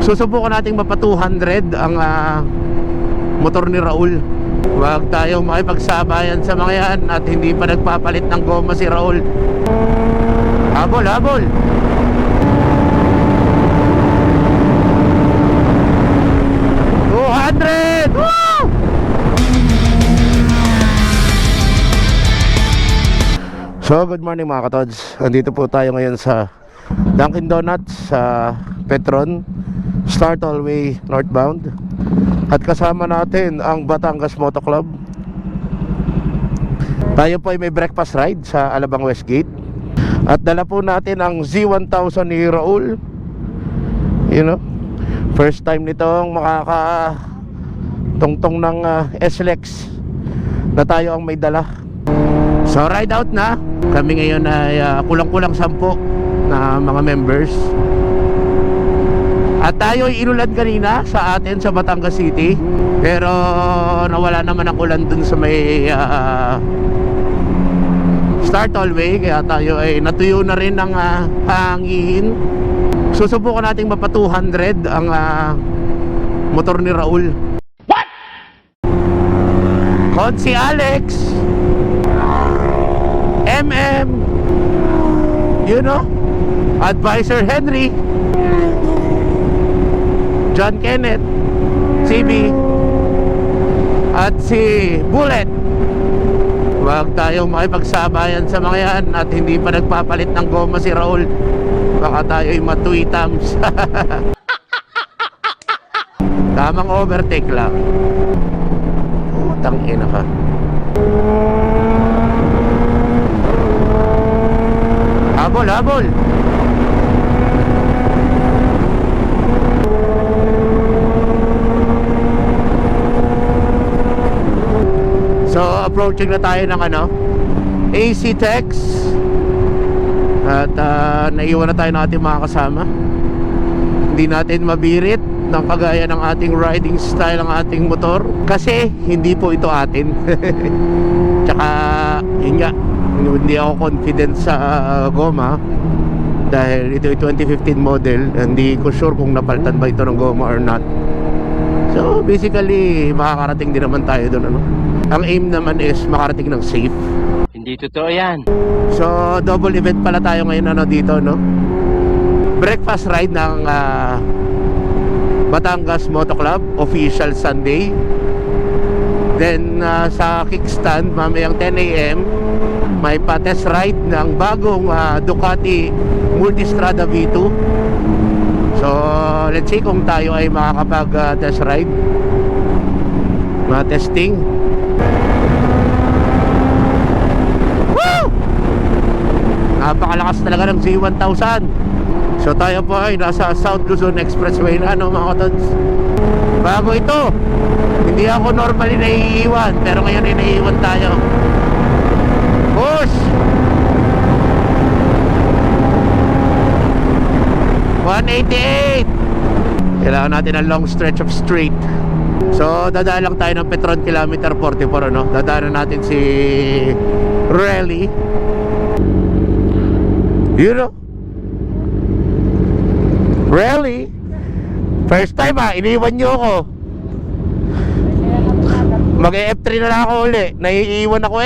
Susubukan nating mapa 200 ang motor ni Raul. Huwag tayong makipagsabayan sa mga yan at hindi pa nagpapalit ng goma si Raul. Habol, habol. Woo! So good morning mga katods. Andito po tayo ngayon sa Dunkin Donuts sa Petron, Star Tollway northbound. At kasama natin ang Batangas Moto Club. Tayo po ay may breakfast ride sa Alabang Westgate. At dala po natin ang Z1000 ni Raul. You know, first time nitong makakatungtong ng SLEX na tayo ang may dala. So ride out na. Kami ngayon ay kulang-kulang 10 na mga members. At tayo ay inulan kanina sa atin sa Batangas City. Pero nawala naman ang ulan dun sa may Star Tollway. Kaya tayo ay natuyo na rin ng hangin. Susubukan nating mapa 200 ang motor ni Raul. What? Konsi Alex, MM, you know, Advisor Henry, John Kenneth, CB, at si Bullet. Huwag tayong makipagsabayan sa mga yan at hindi pa nagpapalit ng goma si Raul. Baka tayo'y matuitams. Tamang overtake lang. Utang ina ka. Habol, habol. So approaching na tayo ng AC Tex. At naiwan na tayo ng ating mga kasama. Hindi natin mabirit ng kagaya ng ating riding style ang ating motor, kasi hindi po ito atin. Tsaka yun nga, hindi ako confident sa goma dahil ito ay 2015 model. Hindi ko sure kung napalitan ba ito ng goma or not. So basically makakarating din naman tayo doon, Ang aim naman is makarating ng safe. Hindi totoo yan. So double event pala tayo ngayon dito, breakfast ride ng Batangas Moto Club official Sunday. Then sa kickstand mamayang 10 AM may pa-test ride ng bagong Ducati Multistrada V2. So let's see kung tayo ay makakapag test ride, testing. Woo! Napakalakas talaga ng Z1000. So tayo po ay nasa South Luzon Expressway na, mga katods. Bago ito, hindi ako normally naiiwan, pero ngayon ay naiiwan tayo. Push! 188. Kailangan natin ang long stretch of straight. So dadaan lang tayo ng Petron kilometer 44, dadaanan natin si Rally. Rally, first time iniwan nyo ako. Mag-F3 na lang ako uli. Naiiwan ako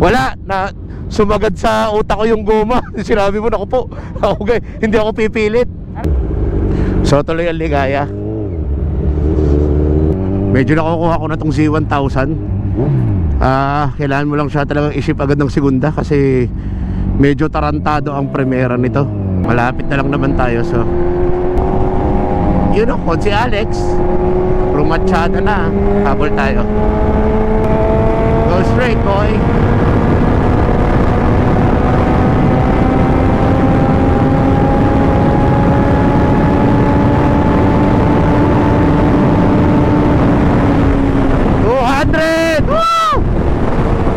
Wala na, sumagad sa utak ko yung goma. Sinabi mo, naku po, hindi ako pipilit. So tuloy ang ligaya. Medyo nakukuha ko na tong Z1000. Kailangan mo lang siya talagang isip agad ng segunda, kasi medyo tarantado ang primera nito. Malapit na lang naman tayo. So kung si Alex rumatsyada na, habol tayo. Go straight, boy.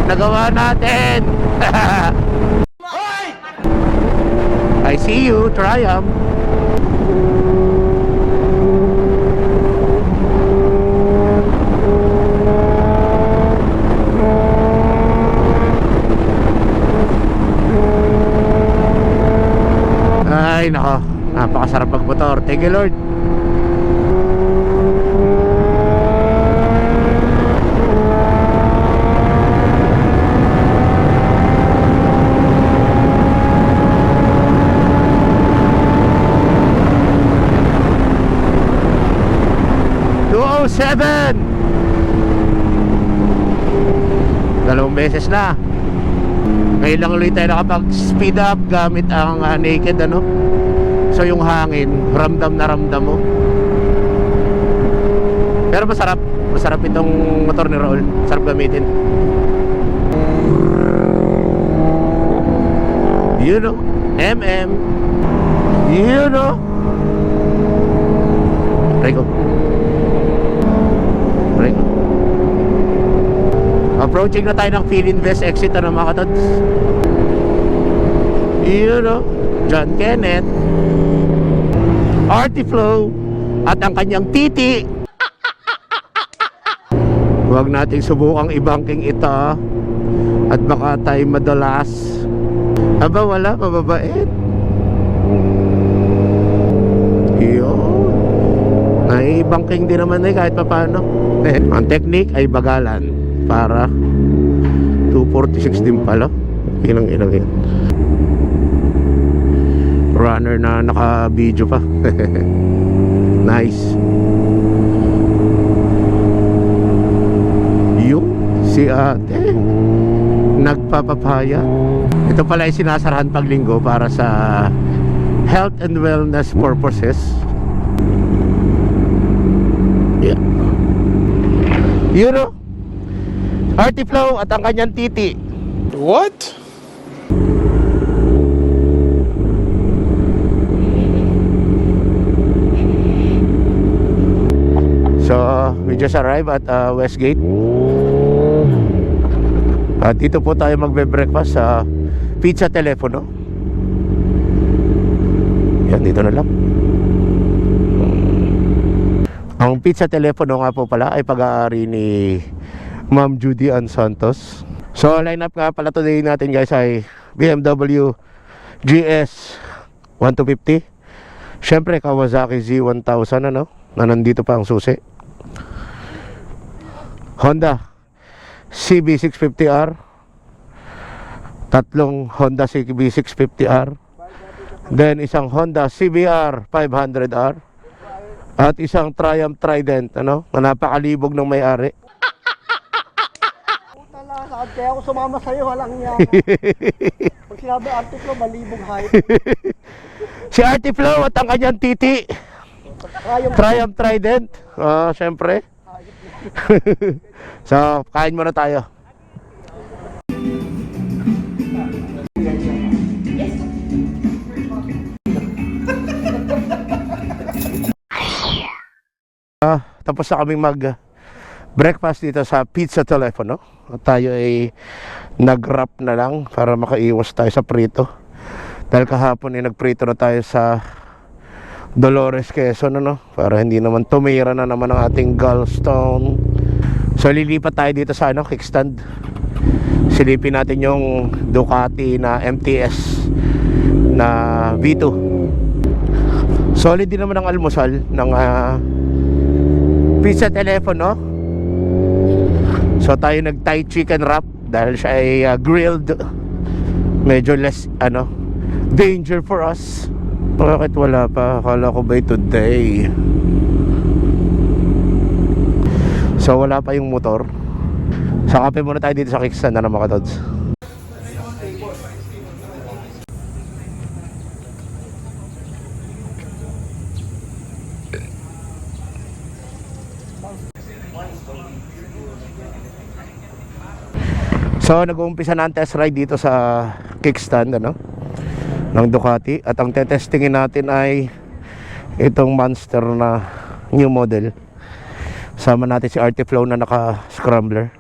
Nagawa natin. I see you, Triumph. Ay nako, Napakasarap magmotor. Thank you, Lord. Seven. Dalawang beses na. Ngayon lang ulit tayo nakapag speed up gamit ang naked ano. So yung hangin ramdam na ramdam mo. Pero masarap. Masarap itong motor ni Raul. Sarap gamitin. You know, MM. You know. Rico. Approaching na tayo ng Philinvest exit na mga katods. You know, John Kenneth, Artiflow at ang kanyang titi. Huwag nating subukang i-banking ito at baka tayo madalas. Aba wala, mababait. Yun, nai-banking din naman kahit papano. Ang technique ay bagalan para 246 din pala. Ilang yan. Runner na naka-video pa. Nice. Yung si ate nagpapapaya. Ito pala ay sinasarahan pag linggo para sa health and wellness purposes. Yeah. You know, Artiflow at ang kanyang titi. What? So, we just arrived at Westgate. At dito po tayo magbe-breakfast sa Pizza Telefono. Yan, dito na lang. Ang Pizza Telefono nga po pala ay pag-aari ni Ma'am Judy Ann Santos. So line up nga pala today natin guys ay BMW GS 1250. Syempre Kawasaki Z1000 ano, na nandito pa ang susi. Honda CB650R, tatlong Honda CB650R, then isang Honda CBR 500R at isang Triumph Trident ano, na napakalibog ng may-ari. Kaya ako sumama sa'yo, walang niya. Pag sinabi Artiflow, malibog height. Si Artiflow at ang kanyang titi Triumph Trident. Syempre. So, kain muna tayo. Tapos na kaming breakfast dito sa Pizza Telefono. At tayo ay nag-wrap na lang para makaiwas tayo sa prito. Dahil kahapon ay nagprito na tayo sa Dolores, Quezon ano? Para hindi naman tumira na naman ang ating gallstone. So lilipat tayo dito sa kickstand. Silipin natin yung Ducati na MTS na V2. Solid din naman ang almusal ng Pizza Telefono. So tayo nag-Thai chicken wrap dahil siya ay grilled. Medyo less danger for us. Bakit wala pa? Akala ko ba today? So wala pa yung motor. So kape muna tayo dito sa kickstand na mga katods. So nag-uumpisa na ang test ride dito sa kickstand ng Ducati. At ang tetestingin natin ay itong Monster na new model. Sama natin si Artiflow na naka-scrambler.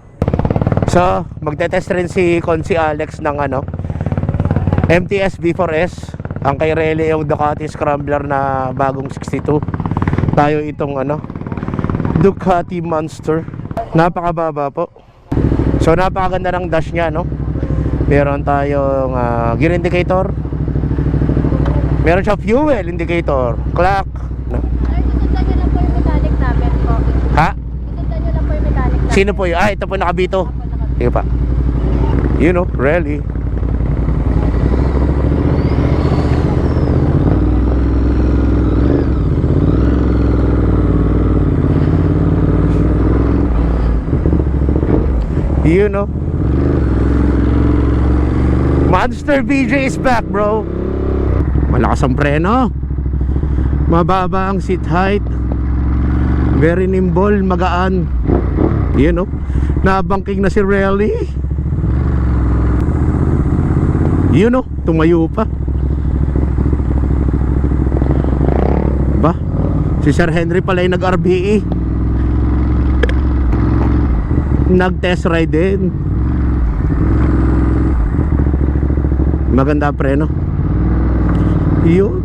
So magtetest rin si Consi Alex ng MTS V4S. Ang kay Rele yung Ducati scrambler na bagong 62. Tayo itong Ducati Monster. Napakababa po. So napakaganda ng dash niya Meron tayong gear indicator. Meron siya fuel indicator, clock. Sir, susundan nyo lang po yung metallic namin po. Ha? Susundan nyo lang po yung metallic namin. Sino po yun? Ah, ito po nakabito. Ako, nakabito. Sige pa. You know, really. You know. Monster BJ is back, bro. Malakas ang preno. Mababa ang seat height. Very nimble, magaan. You know. Nabangking na si Relly. You know, tumayo pa. Ba? Si Sir Henry pala yung nag-RBE. Nag-test ride din. Maganda preno. Yun,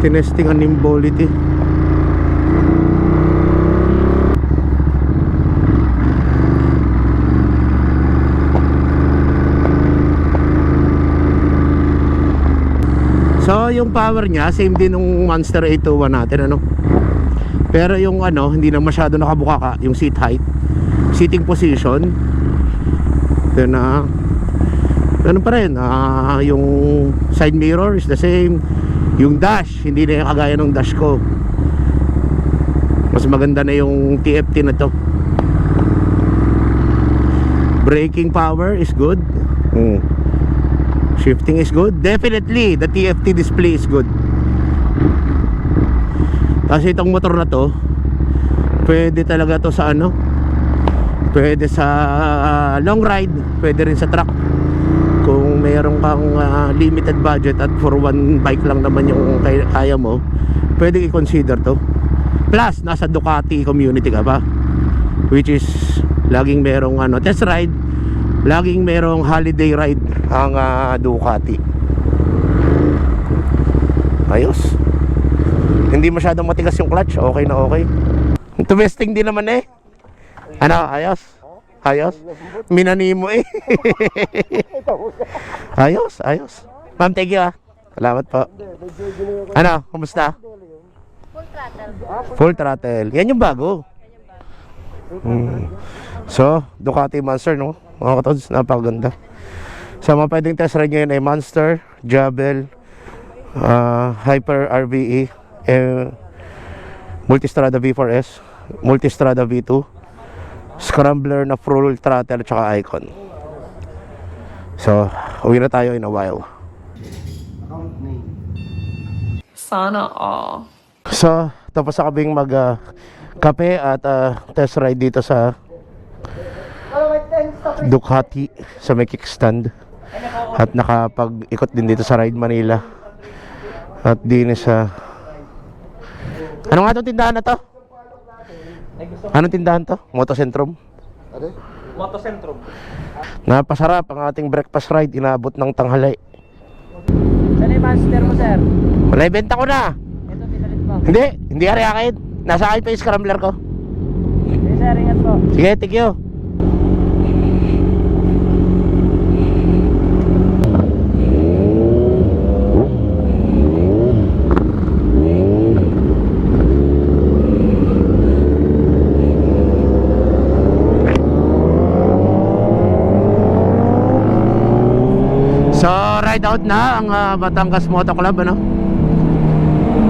tinesting ang nimbolity. So yung power niya same din nung Monster 821 natin, ano. Pero yung ano, hindi na masyado nakabukaka yung seat height, seating position. Then ano pa rin, yung side mirror is the same. Yung dash, hindi na yung kagaya ng dash ko. Mas maganda na yung TFT na to. Braking power is good. Shifting is good. Definitely the TFT display is good. Kasi itong motor na to, pwede talaga to sa ano, pwede sa long ride, pwede rin sa truck. Kung mayroon kang limited budget at for one bike lang naman yung kaya mo, pwede i-consider to. Plus nasa Ducati community ka pa, which is laging merong ano, test ride, laging merong holiday ride ang Ducati. Ayos. Hindi masyadong matigas yung clutch. Okay na okay. Tumesting din naman eh. Ano, ayos? Ayos? Minani mo eh. Ayos, ayos. Ma'am, thank you ah. Salamat po. Ano, kumusta? Full throttle. Full throttle. Yan yung bago. So, Ducati Monster, no? Mga katods, napakaganda. So, mga pwedeng test ride nyo yun ay Monster, Jabel, Hyper RVE, Multistrada V4S, Multistrada V2, Scrambler na full throttle, tsaka Icon. So, uwi na tayo in a while. Sana all. So, tapos na kaming mag-kape at test ride dito sa Ducati sa may kickstand. At nakapag-ikot din dito sa Ride Manila. At din sa... Ano nga itong tindahan na to? Anong tindahan to? Motocentrum? Motocentrum. Napasarap ang ating breakfast ride. Inaabot ng tanghali. Saan yung master mo, sir? Wala, ibenta ko na. Ito, pinalit mo. Hindi ari akin. Nasa akin pa yung scrambler ko. Sige, sir, ingat po. Sige, thank you. So, ride out na ang Batangas Moto Club, ano?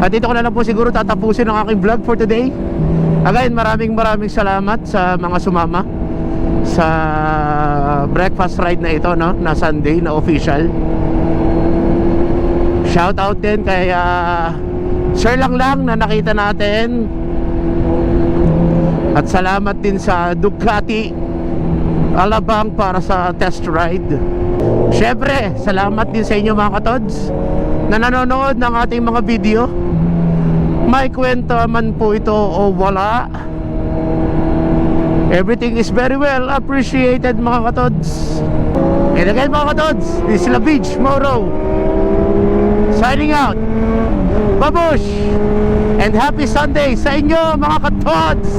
At dito ko na lang po siguro tatapusin ang aking vlog for today. Again, maraming salamat sa mga sumama sa breakfast ride na ito, no? Na Sunday, na official. Shout out din kay Sir Lang na nakita natin. At salamat din sa Ducati Alabang para sa test ride. Syempre, salamat din sa inyo mga katods na nanonood ng ating mga video. May kwento man po ito o wala, everything is very well appreciated mga katods. And again mga katods, this is La Beach Moro signing out. Babush! And happy Sunday sa inyo mga katods!